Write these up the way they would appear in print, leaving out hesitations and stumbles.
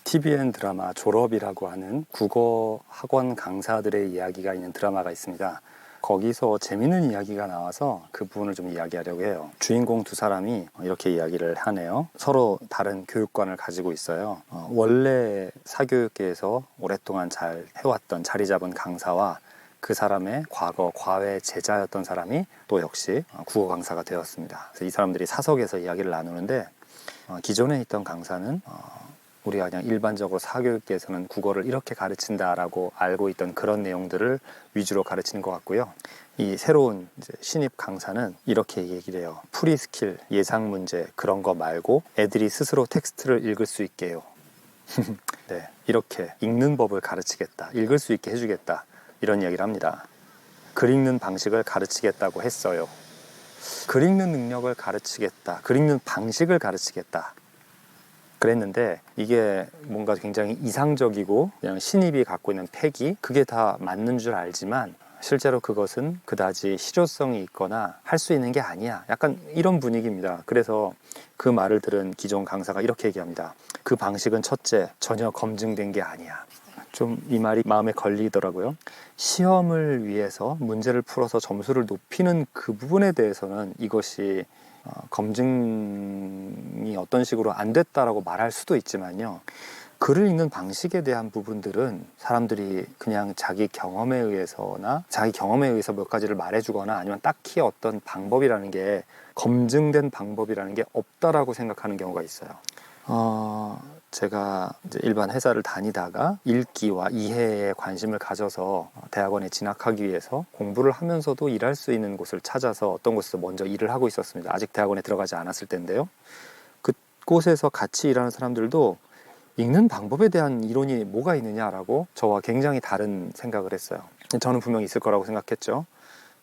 TVN 드라마 졸업이라고 하는 국어 학원 강사들의 이야기가 있는 드라마가 있습니다. 거기서 재밌는 이야기가 나와서 그 부분을 좀 이야기하려고 해요. 주인공 두 사람이 이렇게 이야기를 하네요. 서로 다른 교육관을 가지고 있어요. 원래 사교육계에서 오랫동안 잘 해왔던 자리 잡은 강사와 그 사람의 과거 과외 제자였던 사람이 또 역시 국어 강사가 되었습니다. 그래서 이 사람들이 사석에서 이야기를 나누는데 기존에 있던 강사는 우리가 그냥 일반적으로 사교육계에서는 국어를 이렇게 가르친다라고 알고 있던 그런 내용들을 위주로 가르치는 것 같고요. 이 새로운 신입 강사는 이렇게 얘기를 해요. 프리스킬, 예상 문제 그런 거 말고 애들이 스스로 텍스트를 읽을 수 있게 해요. 네, 이렇게 읽는 법을 가르치겠다, 읽을 수 있게 해주겠다, 이런 이야기를 합니다. 글 읽는 방식을 가르치겠다고 했어요. 글 읽는 능력을 가르치겠다, 글 읽는 방식을 가르치겠다 그랬는데 이게 뭔가 굉장히 이상적이고 그냥 신입이 갖고 있는 패기, 그게 다 맞는 줄 알지만 실제로 그것은 그다지 실효성이 있거나 할 수 있는 게 아니야, 약간 이런 분위기입니다. 그래서 그 말을 들은 기존 강사가 이렇게 얘기합니다. 그 방식은 첫째, 전혀 검증된 게 아니야. 좀 이 말이 마음에 걸리더라고요. 시험을 위해서 문제를 풀어서 점수를 높이는 그 부분에 대해서는 이것이 검증이 어떤 식으로 안 됐다라고 말할 수도 있지만요, 글을 읽는 방식에 대한 부분들은 사람들이 그냥 자기 경험에 의해서나 자기 경험에 의해서 몇 가지를 말해주거나 아니면 딱히 어떤 방법이라는 게, 검증된 방법이라는 게 없다라고 생각하는 경우가 있어요. 제가 이제 일반 회사를 다니다가 읽기와 이해에 관심을 가져서 대학원에 진학하기 위해서 공부를 하면서도 일할 수 있는 곳을 찾아서 어떤 곳에서 먼저 일을 하고 있었습니다. 아직 대학원에 들어가지 않았을 때인데요. 그곳에서 같이 일하는 사람들도 읽는 방법에 대한 이론이 뭐가 있느냐라고 저와 굉장히 다른 생각을 했어요. 저는 분명히 있을 거라고 생각했죠.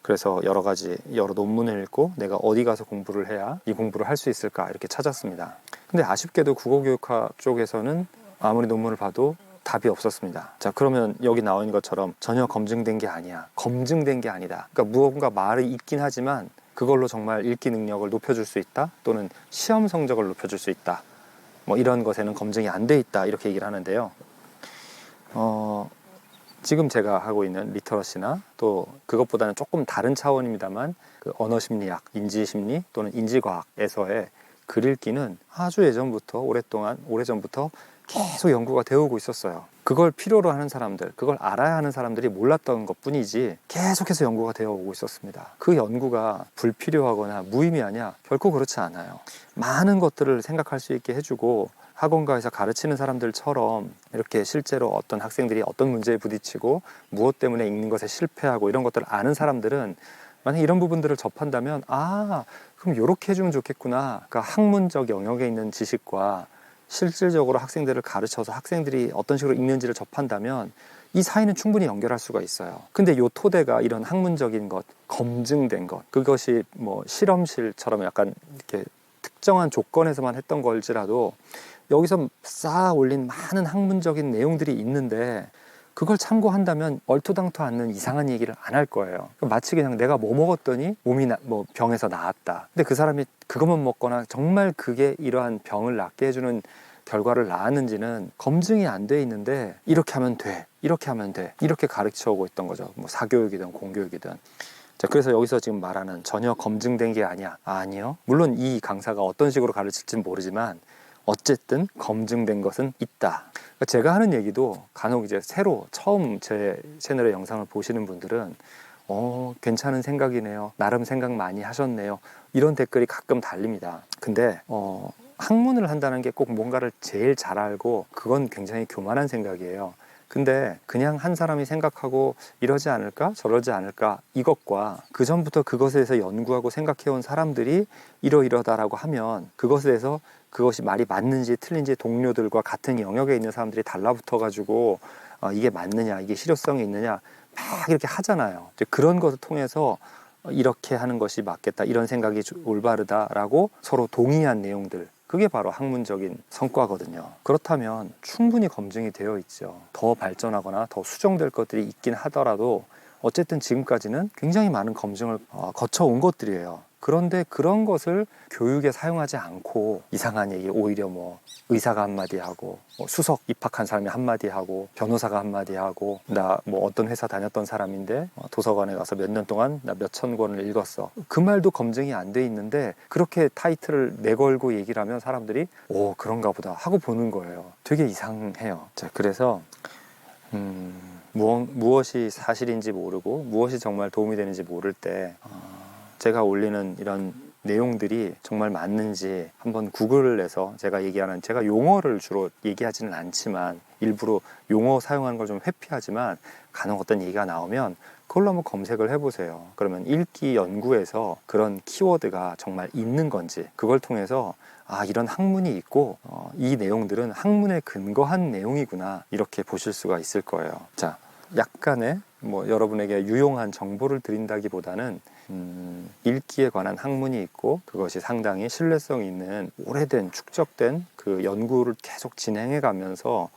그래서 여러 논문을 읽고 내가 어디 가서 공부를 해야 이 공부를 할 수 있을까 이렇게 찾았습니다. 근데 아쉽게도 국어교육학 쪽에서는 아무리 논문을 봐도 답이 없었습니다. 자, 그러면 여기 나와 있는 것처럼 전혀 검증된 게 아니야, 검증된 게 아니다, 그러니까 무언가 말이 있긴 하지만 그걸로 정말 읽기 능력을 높여줄 수 있다, 또는 시험 성적을 높여줄 수 있다, 뭐 이런 것에는 검증이 안 돼 있다, 이렇게 얘기를 하는데요. 지금 제가 하고 있는 리터러시나 또 그것보다는 조금 다른 차원입니다만 그 언어심리학, 인지심리 또는 인지과학에서의 글 읽기는 아주 예전부터 오래전부터 계속 연구가 되어 오고 있었어요. 그걸 필요로 하는 사람들, 그걸 알아야 하는 사람들이 몰랐던 것 뿐이지 계속해서 연구가 되어 오고 있었습니다. 그 연구가 불필요하거나 무의미하냐? 결코 그렇지 않아요. 많은 것들을 생각할 수 있게 해주고 학원가에서 가르치는 사람들처럼 이렇게 실제로 어떤 학생들이 어떤 문제에 부딪히고 무엇 때문에 읽는 것에 실패하고 이런 것들을 아는 사람들은 만약 이런 부분들을 접한다면 그럼 이렇게 해주면 좋겠구나. 그러니까 학문적 영역에 있는 지식과 실질적으로 학생들을 가르쳐서 학생들이 어떤 식으로 읽는지를 접한다면 이 사이는 충분히 연결할 수가 있어요. 근데 이 토대가 이런 학문적인 것, 검증된 것, 그것이 뭐 실험실처럼 약간 이렇게 특정한 조건에서만 했던 걸지라도 여기서 쌓아 올린 많은 학문적인 내용들이 있는데 그걸 참고한다면 얼토당토 않는 이상한 얘기를 안 할 거예요. 마치 그냥 내가 뭐 먹었더니 몸이 병에서 나았다. 근데 그 사람이 그것만 먹거나 정말 그게 이러한 병을 낫게 해주는 결과를 낳았는지는 검증이 안 돼 있는데 이렇게 하면 돼, 이렇게 하면 돼, 이렇게 가르쳐 오고 있던 거죠. 뭐 사교육이든 공교육이든. 자, 그래서 여기서 지금 말하는 전혀 검증된 게 아니야. 아니요. 물론 이 강사가 어떤 식으로 가르칠지는 모르지만 어쨌든 검증된 것은 있다. 그러니까 제가 하는 얘기도 간혹 이제 처음 제 채널의 영상을 보시는 분들은 괜찮은 생각이네요, 나름 생각 많이 하셨네요, 이런 댓글이 가끔 달립니다. 근데 학문을 한다는 게 꼭 뭔가를 제일 잘 알고 그건 굉장히 교만한 생각이에요. 근데 그냥 한 사람이 생각하고 이러지 않을까 저러지 않을까 이것과 그 전부터 그것에 대해서 연구하고 생각해온 사람들이 이러이러다라고 하면 그것에 대해서 그것이 말이 맞는지 틀린지 동료들과 같은 영역에 있는 사람들이 달라붙어 가지고 이게 맞느냐, 이게 실효성이 있느냐 막 이렇게 하잖아요. 이제 그런 것을 통해서 이렇게 하는 것이 맞겠다, 이런 생각이 올바르다라고 서로 동의한 내용들, 그게 바로 학문적인 성과거든요. 그렇다면 충분히 검증이 되어 있죠. 더 발전하거나 더 수정될 것들이 있긴 하더라도 어쨌든 지금까지는 굉장히 많은 검증을 거쳐온 것들이에요. 그런데 그런 것을 교육에 사용하지 않고 이상한 얘기, 오히려 뭐 의사가 한마디 하고 뭐 수석 입학한 사람이 한마디 하고 변호사가 한마디 하고 나 뭐 어떤 회사 다녔던 사람인데 도서관에 가서 몇 년 동안 나 몇천 권을 읽었어. 그 말도 검증이 안 돼 있는데 그렇게 타이틀을 내걸고 얘기를 하면 사람들이 오 그런가 보다 하고 보는 거예요. 되게 이상해요. 자, 그래서 무엇이 사실인지 모르고 무엇이 정말 도움이 되는지 모를 때 제가 올리는 이런 내용들이 정말 맞는지 한번 구글을 해서 제가 용어를 주로 얘기하지는 않지만 일부러 용어 사용하는 걸 좀 회피하지만 간혹 어떤 얘기가 나오면 그걸로 한번 검색을 해보세요. 그러면 읽기 연구에서 그런 키워드가 정말 있는 건지 그걸 통해서 이런 학문이 있고 이 내용들은 학문에 근거한 내용이구나 이렇게 보실 수가 있을 거예요. 자, 약간의 뭐 여러분에게 유용한 정보를 드린다기보다는 읽기에 관한 학문이 있고 그것이 상당히 신뢰성 있는 오래된 축적된 그 연구를 계속 진행해 가면서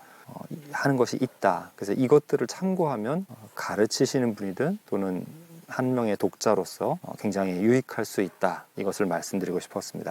하는 것이 있다. 그래서 이것들을 참고하면 가르치시는 분이든 또는 한 명의 독자로서 굉장히 유익할 수 있다. 이것을 말씀드리고 싶었습니다.